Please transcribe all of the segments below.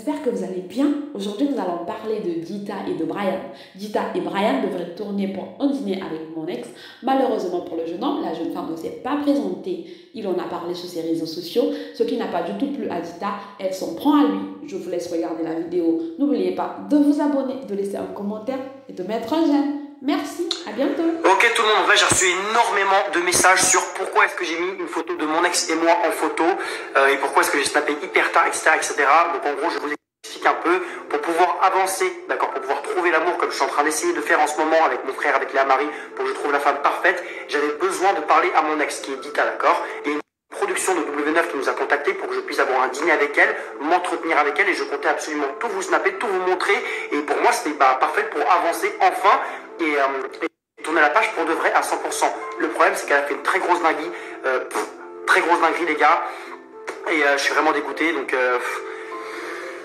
j'espère que vous allez bien. Aujourd'hui, nous allons parler de Dita et de Brian. Dita et Brian devraient tourner pour un dîner avec mon ex. Malheureusement pour le jeune homme, la jeune femme ne s'est pas présentée. Il en a parlé sur ses réseaux sociaux, ce qui n'a pas du tout plu à Dita. Elle s'en prend à lui. Je vous laisse regarder la vidéo. N'oubliez pas de vous abonner, de laisser un commentaire et de mettre un j'aime. Merci, à bientôt. Ok tout le monde, en fait j'ai reçu énormément de messages sur pourquoi est-ce que j'ai mis une photo de mon ex et moi en photo et pourquoi est-ce que j'ai snappé hyper tard, etc. Donc en gros je vous explique un peu pour pouvoir avancer, d'accord, pour pouvoir trouver l'amour comme je suis en train d'essayer de faire en ce moment avec mon frère, avec Léa Marie, pour que je trouve la femme parfaite. J'avais besoin de parler à mon ex qui est Dita, d'accord. Il y a une production de W9 qui nous a contacté pour que je puisse avoir un dîner avec elle, m'entretenir avec elle et je comptais absolument tout vous snapper, tout vous montrer et pour moi c'était parfait pour avancer enfin et tourner la page pour de vrai à 100%. Le problème c'est qu'elle a fait une très grosse dinguerie, les gars, et je suis vraiment dégoûté, donc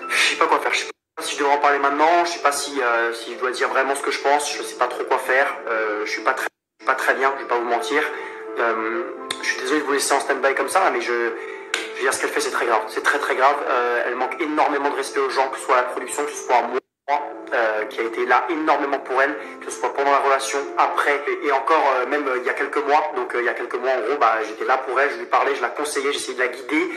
je sais pas quoi faire. Je sais pas si je devrais en parler maintenant, je sais pas si je dois dire vraiment ce que je pense, je sais pas trop quoi faire, je suis pas très bien, je vais pas vous mentir. Je suis désolé de vous laisser en stand-by comme ça, mais je veux dire, ce qu'elle fait c'est très grave, c'est très grave. Elle manque énormément de respect aux gens, que ce soit à la production, que ce soit à moi, qui a été là énormément pour elle, que ce soit pendant la relation, après et encore même il y a quelques mois. Donc il y a quelques mois en gros, j'étais là pour elle, je lui parlais, je la conseillais, j'essayais de la guider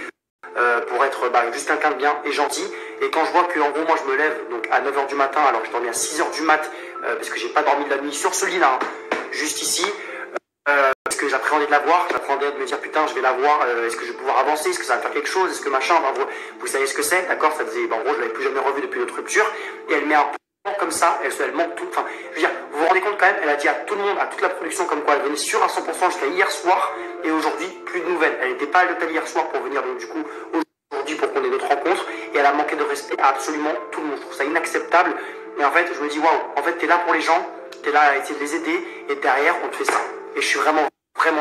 pour être juste quelqu'un de bien et gentil. Et quand je vois que en gros moi je me lève donc à 9h du matin alors que je dormais à 6h du mat parce que j'ai pas dormi de la nuit sur ce lit là, juste ici. Parce que j'appréhendais de la voir, j'appréhendais de me dire putain je vais la voir, est-ce que je vais pouvoir avancer, est-ce que ça va faire quelque chose, est-ce que machin, vous savez ce que c'est, d'accord, ça faisait, en gros je l'avais plus jamais revue depuis notre rupture, et elle met un plan comme ça, elle manque tout, enfin, je veux dire, vous vous rendez compte quand même, elle a dit à tout le monde, à toute la production comme quoi elle venait sûre à 100% jusqu'à hier soir, et aujourd'hui, plus de nouvelles, elle n'était pas à l'hôtel hier soir pour venir, donc du coup, aujourd'hui pour qu'on ait notre rencontre, et elle a manqué de respect à absolument tout le monde, je trouve ça inacceptable, et en fait, je me dis waouh, en fait t'es là pour les gens, t'es là à essayer de les aider, et derrière on te fait ça, et je suis vraiment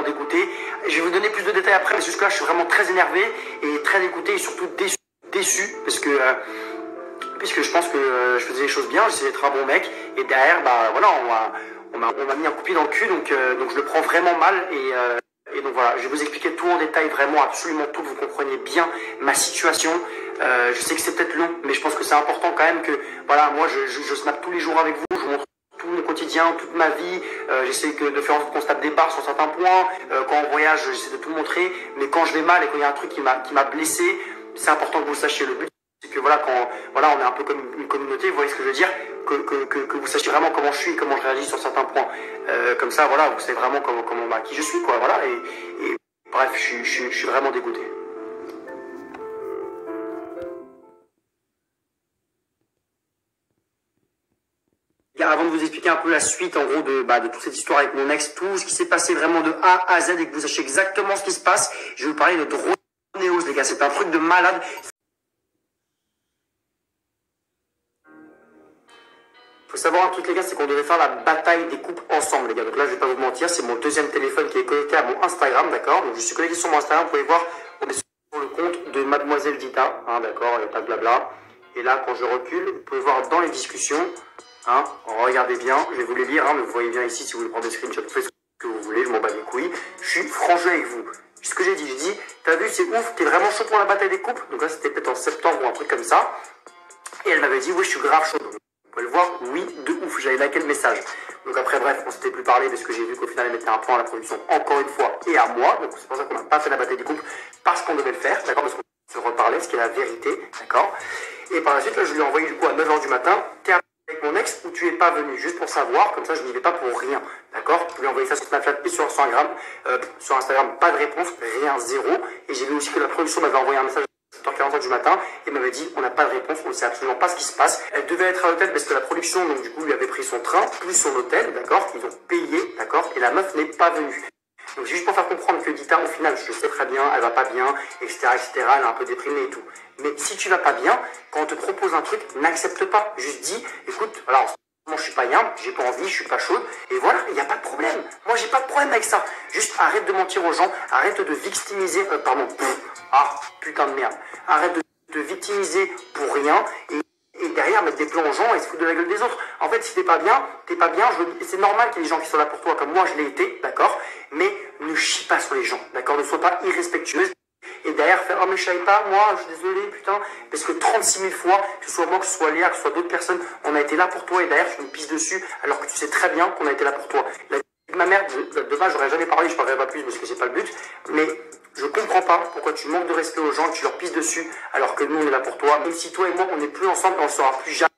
dégoûté. Je vais vous donner plus de détails après, mais jusque là je suis vraiment très énervé et très dégoûté et surtout déçu parce que puisque je pense que je faisais les choses bien, j'essayais d'être un bon mec et derrière voilà on m'a mis un coup de pied dans le cul, donc je le prends vraiment mal et donc voilà, je vais vous expliquer tout en détail, vraiment absolument tout, que vous compreniez bien ma situation. Je sais que c'est peut-être long, mais je pense que c'est important quand même que voilà, moi je snap tous les jours avec vous, je vous montre tout mon quotidien, toute ma vie, j'essaie de faire en sorte qu'on se tape des barres sur certains points, quand on voyage j'essaie de tout montrer, mais quand je vais mal et quand il y a un truc qui m'a blessé, c'est important que vous le sachiez. Le but c'est que voilà, quand voilà, on est un peu comme une communauté, vous voyez ce que je veux dire, que vous sachiez vraiment comment je suis, comment je réagis sur certains points, comme ça voilà, vous savez vraiment comment qui je suis quoi, voilà, et bref, je suis vraiment dégoûté. Avant de vous expliquer un peu la suite en gros de toute cette histoire avec mon ex, tout ce qui s'est passé vraiment de A à Z et que vous sachiez exactement ce qui se passe, je vais vous parler de Dronéos les gars, c'est un truc de malade. Faut savoir un truc les gars, c'est qu'on devait faire la bataille des couples ensemble les gars, donc là je vais pas vous mentir, c'est mon deuxième téléphone qui est connecté à mon Instagram, d'accord, donc je suis connecté sur mon Instagram, vous pouvez voir, on est sur le compte de Mademoiselle Dita, hein, d'accord, il n'y a pas de blabla, et là quand je recule, vous pouvez voir dans les discussions, hein, regardez bien, je vais vous les lire, hein, mais vous voyez bien ici si vous voulez prendre des screenshots, faites ce que vous voulez, je m'en bats les couilles. Je suis franc jeu avec vous. Ce que j'ai dit, t'as vu, c'est ouf, t'es vraiment chaud pour la bataille des couples. Donc là, c'était peut-être en septembre ou un truc comme ça. Et elle m'avait dit, oui, je suis grave chaud. Vous pouvez le voir, oui, de ouf, j'avais liké le message. Donc après, bref, on s'était plus parlé parce que j'ai vu qu'au final, elle mettait un point à la production encore une fois et à moi. Donc c'est pour ça qu'on n'a pas fait la bataille des couples parce qu'on devait le faire, d'accord, parce qu'on se reparlait, ce qui est la vérité, d'accord. Et par la suite, là, je lui ai envoyé du coup à 9h du matin, avec mon ex où tu es pas venu, juste pour savoir, comme ça je n'y vais pas pour rien, d'accord. Je lui ai envoyé ça sur Snapchat et sur Instagram, pas de réponse, rien, zéro, et j'ai vu aussi que la production m'avait envoyé un message à 7h45 du matin et m'avait dit on n'a pas de réponse, on ne sait absolument pas ce qui se passe. Elle devait être à l'hôtel parce que la production donc du coup lui avait pris son train plus son hôtel, d'accord, qu'ils ont payé, d'accord, et la meuf n'est pas venue. Donc c'est juste pour faire comprendre que Dita, au final, je sais très bien, elle va pas bien, etc., elle est un peu déprimée et tout. Mais si tu vas pas bien, quand on te propose un truc, n'accepte pas. Juste dis, écoute, alors, moi je suis pas bien, j'ai pas envie, je suis pas chaude, et voilà, il n'y a pas de problème. Moi j'ai pas de problème avec ça. Juste arrête de mentir aux gens, arrête de victimiser, putain de merde. Arrête de te victimiser pour rien, et derrière mettre des plans aux gens et se foutre de la gueule des autres. En fait, si t'es pas bien, c'est normal qu'il y ait des gens qui sont là pour toi, comme moi je l'ai été, d'accord, mais ne chie pas sur les gens, d'accord, ne sois pas irrespectueuse, et et derrière faire, oh mais je savais pas, moi, je suis désolé, putain, parce que 36 000 fois, que ce soit moi, que ce soit Léa, que ce soit d'autres personnes, on a été là pour toi, et derrière, tu nous pisses dessus, alors que tu sais très bien qu'on a été là pour toi. La vie de ma mère, de base, j'aurais jamais parlé, je parlerai pas plus, parce que c'est pas le but, mais je comprends pas pourquoi tu manques de respect aux gens, que tu leur pisses dessus, alors que nous, on est là pour toi. Même si toi et moi, on n'est plus ensemble, on ne sera plus jamais.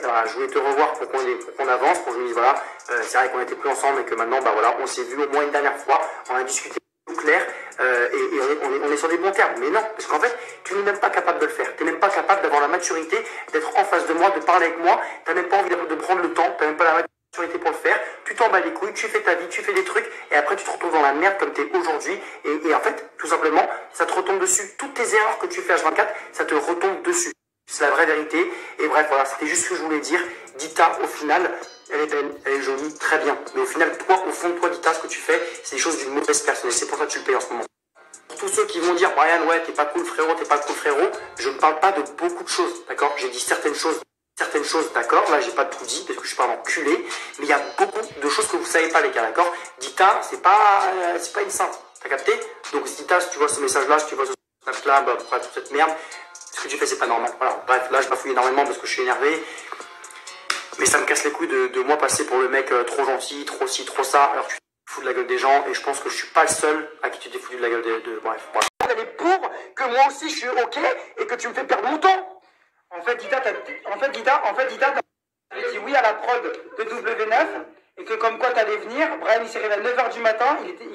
Voilà, je voulais te revoir pour qu'on avance, pour que je me dise, voilà, c'est vrai qu'on n'était plus ensemble et que maintenant, bah voilà, on s'est vu au moins une dernière fois, on a discuté tout clair, et on est sur des bons termes. Mais non, parce qu'en fait, tu n'es même pas capable de le faire. Tu n'es même pas capable d'avoir la maturité, d'être en face de moi, de parler avec moi. Tu n'as même pas envie de prendre le temps, tu n'as même pas la maturité pour le faire. Tu t'en bats les couilles, tu fais ta vie, tu fais des trucs, et après tu te retrouves dans la merde comme tu es aujourd'hui. Et en fait, tout simplement, ça te retombe dessus. Toutes tes erreurs que tu fais H24, ça te retombe dessus. C'est la vraie vérité. Et bref, voilà, c'était juste ce que je voulais dire. Dita, au final, elle est belle, elle est jolie, très bien. Mais au final, toi, au fond de toi, Dita, ce que tu fais, c'est des choses d'une mauvaise personne. Et c'est pour ça que tu le payes en ce moment. Pour tous ceux qui vont dire, Brian, ouais, t'es pas cool frérot, je ne parle pas de beaucoup de choses, d'accord? J'ai dit certaines choses, d'accord? Là, j'ai pas tout dit, parce que je suis pas un enculé. Mais il y a beaucoup de choses que vous savez pas, les gars, d'accord? Dita, c'est pas une sainte. T'as capté? Donc, Dita, si tu vois ce message-là, si tu vois ce snap-là, bah, pourquoi toute cette merde? Ce que tu fais, c'est pas normal. Voilà. Bref, là, je bafouille énormément parce que je suis énervé. Mais ça me casse les couilles de moi passer pour le mec trop gentil, trop ci, trop ça, alors que tu te fous de la gueule des gens. Et je pense que je suis pas le seul à qui tu t'es foutu de la gueule Bref, voilà. Elle est pour que moi aussi je suis ok et que tu me fais perdre mon temps. En fait, Dita, t'as dit oui à la prod de W9 et que comme quoi t'allais venir. Brian, il s'est réveillé à 9h du matin. T'as perdu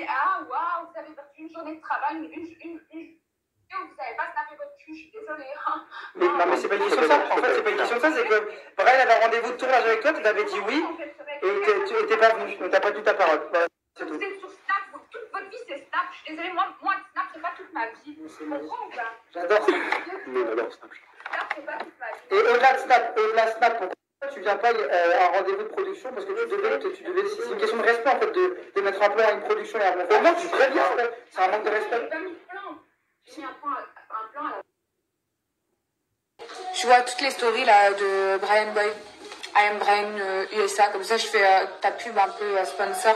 ah, waouh, vous avez perdu une journée de travail, vous savez pas snapper votre cul, je suis désolée. Mais, non, mais c'est pas une question de ça. En fait, c'est pas une question de ça, c'est que Brian avait un rendez-vous de tournage avec toi, tu l'avais dit oui, et tu n'étais pas venu, donc t'as pas dit ta parole. Voilà, c'est tout. Vous êtes sur Snap, toute votre vie c'est Snap. Je suis désolée, moi Snap c'est pas toute ma vie. Tu comprends ou pas? J'adore Snap. Mais j'adore Snap. Snap c'est pas toute ma vie. Et au-delà de Snap, pourquoi tu viens pas à un rendez-vous de production? Parce que tu devais, c'est une question de respect en fait, de mettre un plan à une production et à mon moment, tu préviens, c'est un manque de respect. J'ai pas mis de plan. J'ai mis un plan à la... Je vois toutes les stories là de Brian Boy, I am Brian USA, comme ça je fais ta pub un peu sponsor.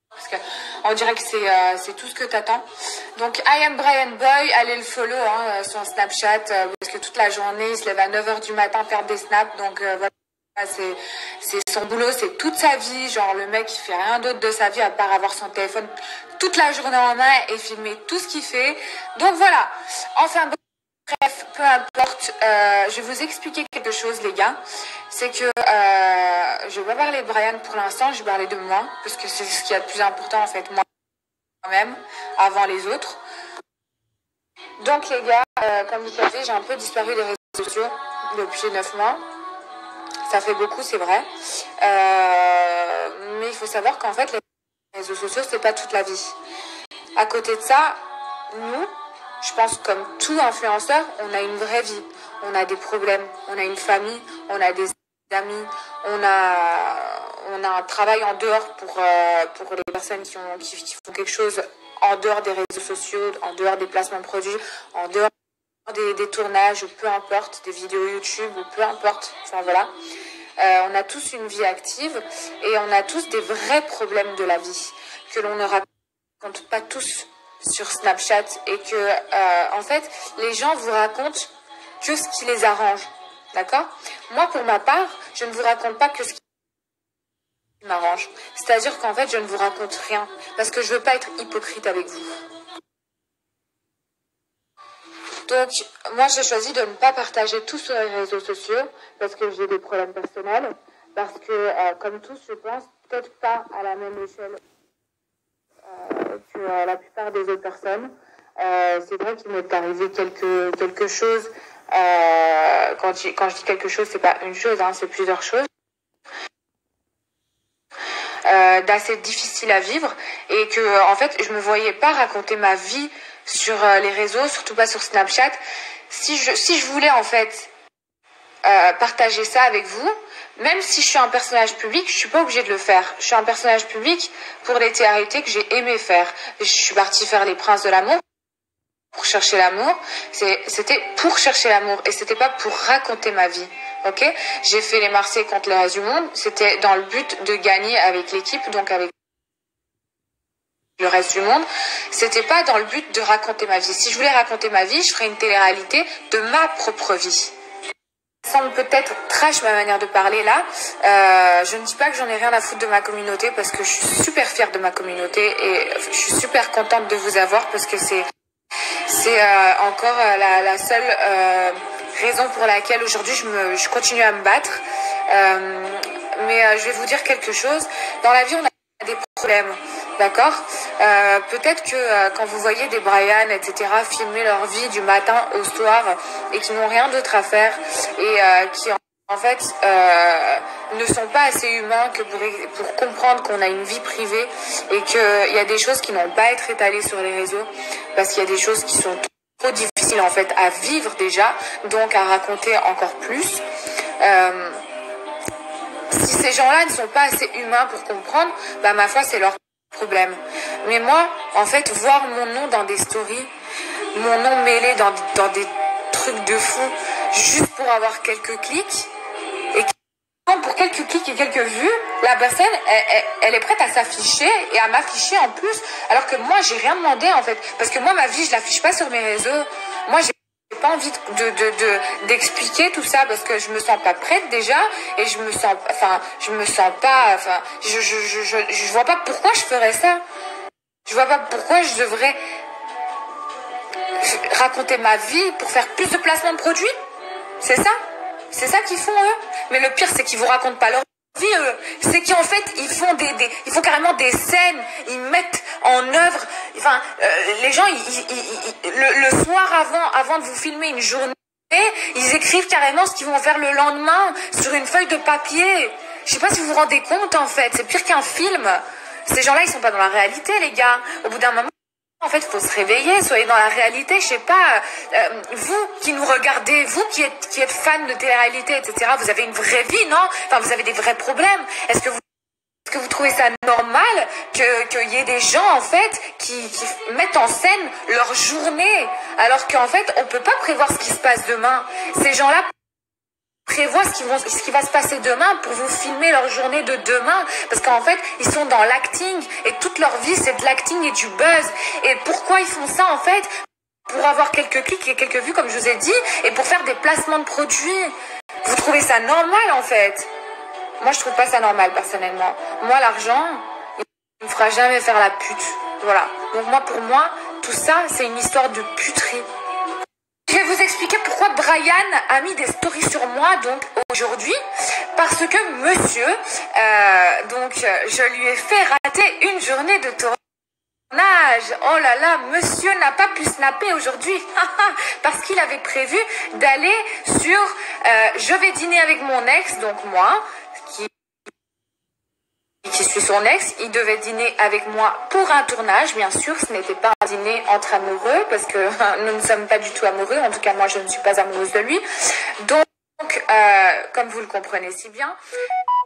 Parce qu'on dirait que c'est tout ce que t'attends. Donc I am Brian Boy, allez le follow sur Snapchat, parce que toute la journée il se lève à 9h du matin faire des snaps, donc voilà. C'est son boulot, c'est toute sa vie. Genre le mec il fait rien d'autre de sa vie à part avoir son téléphone toute la journée en main et filmer tout ce qu'il fait. Donc voilà, enfin bref, peu importe, je vais vous expliquer quelque chose les gars. C'est que je vais pas parler de Brian pour l'instant, je vais parler de moi, parce que c'est ce qui est le plus important en fait, moi-même, avant les autres. Donc les gars, comme vous savez, j'ai un peu disparu des réseaux sociaux depuis 9 mois. Ça fait beaucoup, c'est vrai. Mais il faut savoir qu'en fait, les réseaux sociaux, c'est pas toute la vie. À côté de ça, nous, je pense comme tout influenceur, on a une vraie vie. On a des problèmes, on a une famille, on a des amis, on a un travail en dehors pour les personnes qui font quelque chose en dehors des réseaux sociaux, en dehors des placements de produits, en dehors des tournages, ou peu importe, des vidéos YouTube, ou peu importe, enfin voilà. On a tous une vie active et on a tous des vrais problèmes de la vie que l'on ne raconte pas tous sur Snapchat et que, en fait, les gens vous racontent que ce qui les arrange, d'accord? Moi, pour ma part, je ne vous raconte pas que ce qui m'arrange. C'est-à-dire qu'en fait, je ne vous raconte rien parce que je veux pas être hypocrite avec vous. Donc, moi, j'ai choisi de ne pas partager tout sur les réseaux sociaux parce que j'ai des problèmes personnels. Parce que, comme tous, je pense, peut-être pas à la même échelle que la plupart des autres personnes. C'est vrai qu'il m'est arrivé quelque chose. Quand je dis quelque chose, c'est pas une chose, c'est plusieurs choses. D'assez difficile à vivre et que, en fait, je me voyais pas raconter ma vie sur les réseaux, surtout pas sur Snapchat. Si je voulais en fait partager ça avec vous, même si je suis un personnage public, je suis pas obligée de le faire. Je suis un personnage public pour les TRT que j'ai aimé faire. Je suis partie faire les Princes de l'amour pour chercher l'amour. C'était pour chercher l'amour et c'était pas pour raconter ma vie. Ok, j'ai fait les Marseillais contre le reste du monde. C'était dans le but de gagner avec l'équipe, donc avec le reste du monde, c'était pas dans le but de raconter ma vie. Si je voulais raconter ma vie, je ferais une télé-réalité de ma propre vie. Ça semble peut-être trash ma manière de parler là. Je ne dis pas que j'en ai rien à foutre de ma communauté parce que je suis super fière de ma communauté et je suis super contente de vous avoir parce que c'est encore la seule raison pour laquelle aujourd'hui je continue à me battre. Mais je vais vous dire quelque chose. Dans la vie, on a des problèmes. D'accord, peut-être que quand vous voyez des Brian, etc., filmer leur vie du matin au soir et qui n'ont rien d'autre à faire et qui en fait ne sont pas assez humains que pour comprendre qu'on a une vie privée et qu'il y a des choses qui n'ont pas à être étalées sur les réseaux parce qu'il y a des choses qui sont trop difficiles en fait à vivre déjà, donc à raconter encore plus. Si ces gens-là ne sont pas assez humains pour comprendre, bah ma foi c'est leur problème. Mais moi, en fait, voir mon nom dans des stories, mon nom mêlé dans des trucs de fou, juste pour avoir quelques clics, et pour quelques clics et quelques vues, la personne, elle est prête à s'afficher et à m'afficher en plus, alors que moi, j'ai rien demandé, en fait. Parce que moi, ma vie, je l'affiche pas sur mes réseaux. Moi, j'ai pas envie d'expliquer tout ça parce que je me sens pas prête déjà et je me sens pas, je vois pas pourquoi je ferais ça. Je vois pas pourquoi je devrais raconter ma vie pour faire plus de placements de produits. C'est ça qu'ils font eux. Mais le pire c'est qu'ils vous racontent pas leur vie eux. C'est qu'en fait ils font carrément des scènes, ils mettent en œuvre. Enfin, les gens le soir avant de vous filmer une journée, ils écrivent carrément ce qu'ils vont faire le lendemain sur une feuille de papier. Je sais pas si vous vous rendez compte en fait. C'est pire qu'un film. Ces gens-là ils sont pas dans la réalité les gars. Au bout d'un moment. En fait, il faut se réveiller, soyez dans la réalité, je sais pas, vous qui nous regardez, vous qui êtes fans de télé-réalité, etc., vous avez une vraie vie, non? Enfin, vous avez des vrais problèmes. Est-ce que vous trouvez ça normal qu'il y ait des gens, en fait, qui mettent en scène leur journée, alors qu'en fait, on peut pas prévoir ce qui se passe demain? Ces gens-là prévoient ce qui va se passer demain pour vous filmer leur journée de demain parce qu'en fait ils sont dans l'acting et toute leur vie c'est de l'acting et du buzz. Et pourquoi ils font ça en fait? Pour avoir quelques clics et quelques vues comme je vous ai dit et pour faire des placements de produits. Vous trouvez ça normal en fait? Moi je trouve pas ça normal personnellement. Moi l'argent il me fera jamais faire la pute. Voilà. Donc pour moi tout ça c'est une histoire de puterie. Je vais vous expliquer pourquoi Brian a mis des stories sur moi donc aujourd'hui parce que monsieur je lui ai fait rater une journée de tournage. Oh là là, monsieur n'a pas pu snapper aujourd'hui parce qu'il avait prévu d'aller sur je vais dîner avec mon ex, donc moi qui suis son ex, il devait dîner avec moi pour un tournage, bien sûr, ce n'était pas un dîner entre amoureux, parce que nous ne sommes pas du tout amoureux, en tout cas moi je ne suis pas amoureuse de lui, donc comme vous le comprenez si bien,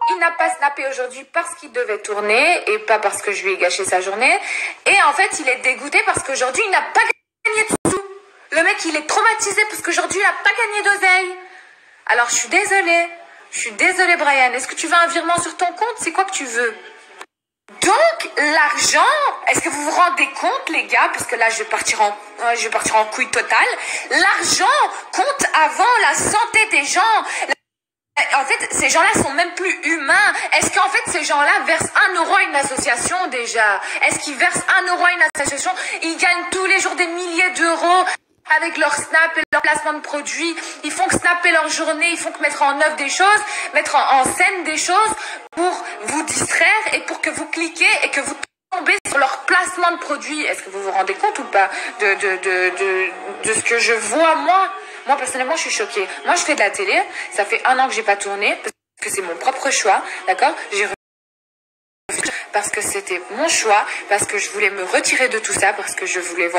il n'a pas snappé aujourd'hui parce qu'il devait tourner, et pas parce que je lui ai gâché sa journée, et en fait il est dégoûté parce qu'aujourd'hui il n'a pas gagné de sous, le mec il est traumatisé parce qu'aujourd'hui il n'a pas gagné d'oseille, alors je suis désolée Brian, est-ce que tu veux un virement sur ton compte? C'est quoi que tu veux? Donc l'argent, est-ce que vous vous rendez compte les gars? Parce que là je vais partir en couille totale. L'argent compte avant la santé des gens. En fait, ces gens-là sont même plus humains. Est-ce qu'en fait, ces gens-là versent 1 euro à une association déjà? Est-ce qu'ils versent 1 euro à une association? Ils gagnent tous les jours des milliers d'euros avec leur snap et leur placement de produits. Ils font que snapper leur journée, ils font que mettre en œuvre des choses, mettre en scène des choses pour vous distraire et pour que vous cliquez et que vous tombez sur leur placement de produits. Est-ce que vous vous rendez compte ou pas de ce que je vois moi? Moi, personnellement, je suis choquée. Moi, je fais de la télé. Ça fait 1 an que j'ai pas tourné parce que c'est mon propre choix. D'accord? Parce que c'était mon choix, parce que je voulais me retirer de tout ça, parce que je voulais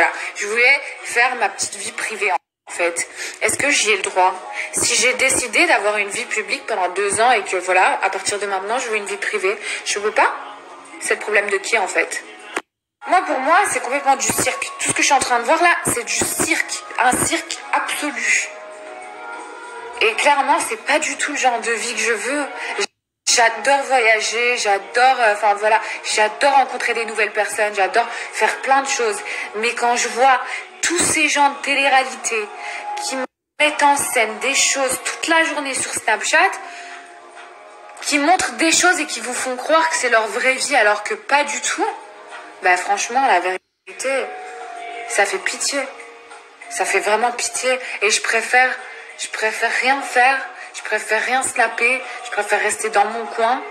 faire ma petite vie privée en fait. Est-ce que j'y ai le droit? Si j'ai décidé d'avoir une vie publique pendant 2 ans et que voilà, à partir de maintenant, je veux une vie privée, je veux pas? C'est le problème de qui en fait? Moi, pour moi, c'est complètement du cirque. Tout ce que je suis en train de voir là, c'est du cirque. Un cirque absolu. Et clairement, c'est pas du tout le genre de vie que je veux. J'adore voyager, j'adore, enfin voilà, j'adore rencontrer des nouvelles personnes, j'adore faire plein de choses. Mais quand je vois tous ces gens de télé-réalité qui mettent en scène des choses toute la journée sur Snapchat, qui montrent des choses et qui vous font croire que c'est leur vraie vie alors que pas du tout, bah franchement, la vérité, ça fait pitié. Ça fait vraiment pitié. Et je préfère rien faire. Je préfère rien snapper. Je préfère rester dans mon coin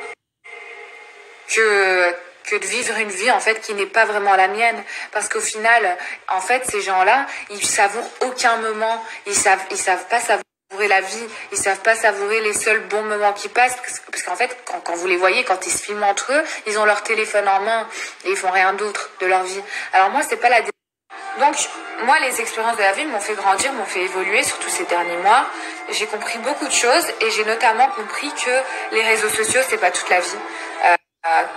que de vivre une vie, en fait, qui n'est pas vraiment la mienne. Parce qu'au final, en fait, ces gens-là, ils savourent aucun moment. Ils savent pas savourer la vie. Ils savent pas savourer les seuls bons moments qui passent. Parce qu'en fait, quand vous les voyez, quand ils se filment entre eux, ils ont leur téléphone en main et ils font rien d'autre de leur vie. Alors moi, c'est pas la... Donc, moi, les expériences de la vie m'ont fait grandir, m'ont fait évoluer, surtout ces derniers mois. J'ai compris beaucoup de choses et j'ai notamment compris que les réseaux sociaux, c'est pas toute la vie.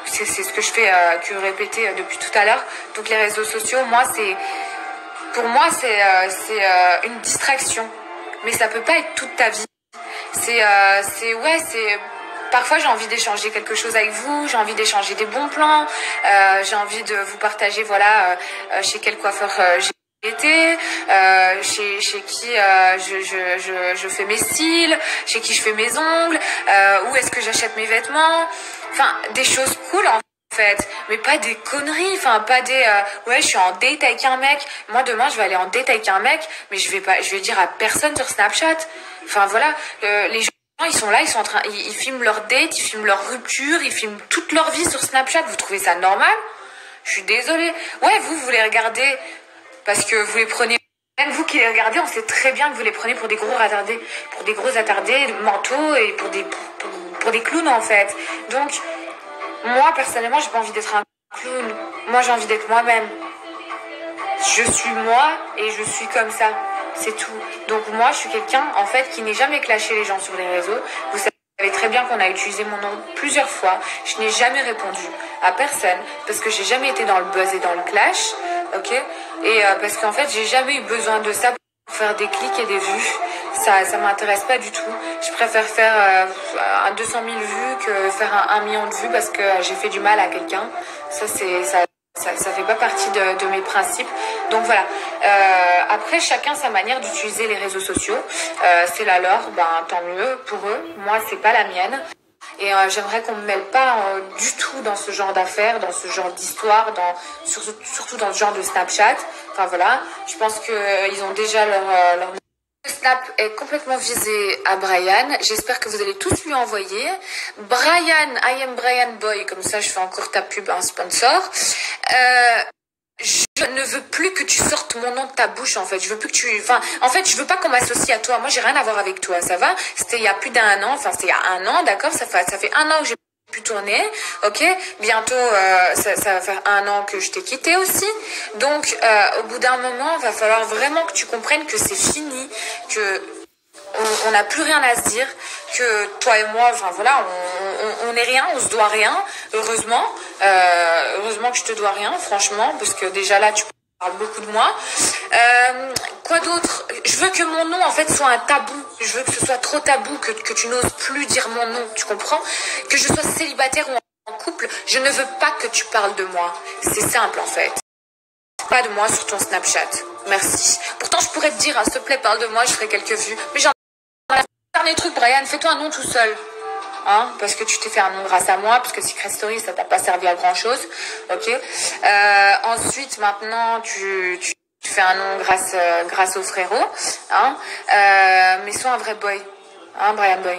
C'est ce que je fais, que répéter depuis tout à l'heure. Donc, les réseaux sociaux, pour moi, c'est une distraction. Mais ça peut pas être toute ta vie. Parfois, j'ai envie d'échanger quelque chose avec vous, j'ai envie d'échanger des bons plans, j'ai envie de vous partager, voilà, chez quel coiffeur j'ai été, chez qui je fais mes styles, chez qui je fais mes ongles, où est-ce que j'achète mes vêtements, enfin, des choses cool en fait, mais pas des conneries, enfin, pas des, ouais, je suis en date avec un mec, moi demain je vais aller en date avec un mec, mais je vais dire à personne sur Snapchat, enfin voilà, les gens, ils sont là, ils filment leur date, ils filment leur rupture, ils filment toute leur vie sur Snapchat. Vous trouvez ça normal? Je suis désolée. Ouais, vous les regardez parce que vous les prenez. Même vous qui les regardez, on sait très bien que vous les prenez pour des gros attardés mentaux et pour des clowns en fait. Donc, moi personnellement, j'ai pas envie d'être un clown. Moi, j'ai envie d'être moi-même. Je suis moi et je suis comme ça. C'est tout. Donc moi, je suis quelqu'un, en fait, qui n'est jamais clashé les gens sur les réseaux. Vous savez très bien qu'on a utilisé mon nom plusieurs fois. Je n'ai jamais répondu à personne parce que j'ai jamais été dans le buzz et dans le clash, ok? Et parce qu'en fait, j'ai jamais eu besoin de ça pour faire des clics et des vues. Ça m'intéresse pas du tout. Je préfère faire 200 000 vues que faire un million de vues parce que j'ai fait du mal à quelqu'un. Ça fait pas partie de mes principes. Donc voilà. Après, chacun sa manière d'utiliser les réseaux sociaux. C'est la leur, tant mieux pour eux. Moi, c'est pas la mienne. Et j'aimerais qu'on me mêle pas du tout dans ce genre d'affaires, dans ce genre d'histoire, surtout dans ce genre de Snapchat. Enfin voilà. Je pense que ils ont déjà leur Le Snap est complètement visé à Brian. J'espère que vous allez tous lui envoyer. Brian, I am Brian Boy. Comme ça, je fais encore ta pub à un sponsor. Je ne veux plus que tu sortes mon nom de ta bouche, en fait. Je veux plus que tu... en fait, je veux pas qu'on m'associe à toi. Moi, j'ai rien à voir avec toi, ça va? C'était il y a plus d'1 an. Enfin, c'était il y a 1 an, d'accord? Ça fait 1 an que j'ai pu tourner, ok? Bientôt, ça va faire 1 an que je t'ai quitté aussi. Donc, au bout d'un moment, il va falloir vraiment que tu comprennes que c'est fini, que on n'a plus rien à se dire, que toi et moi, enfin voilà, on n'est rien, on se doit rien, heureusement. Heureusement que je te dois rien, franchement, parce que déjà là, tu parles beaucoup de moi. Quoi d'autre? Je veux que mon nom, en fait, soit un tabou. Je veux que ce soit trop tabou, que tu n'oses plus dire mon nom, tu comprends? Que je sois célibataire ou en couple, je ne veux pas que tu parles de moi. C'est simple, en fait. Pas de moi sur ton Snapchat. Merci. Pourtant, je pourrais te dire, hein, s'il te plaît, parle de moi, je ferai quelques vues. Mais j'en ai dernier truc, Brian, fais-toi un nom tout seul. Hein, parce que tu t'es fait un nom grâce à moi, parce que Secret Story, ça t'a pas servi à grand chose. Ok. Ensuite, maintenant, tu fais un nom grâce au frérot. Hein, mais sois un vrai boy. Hein, Brian Boy.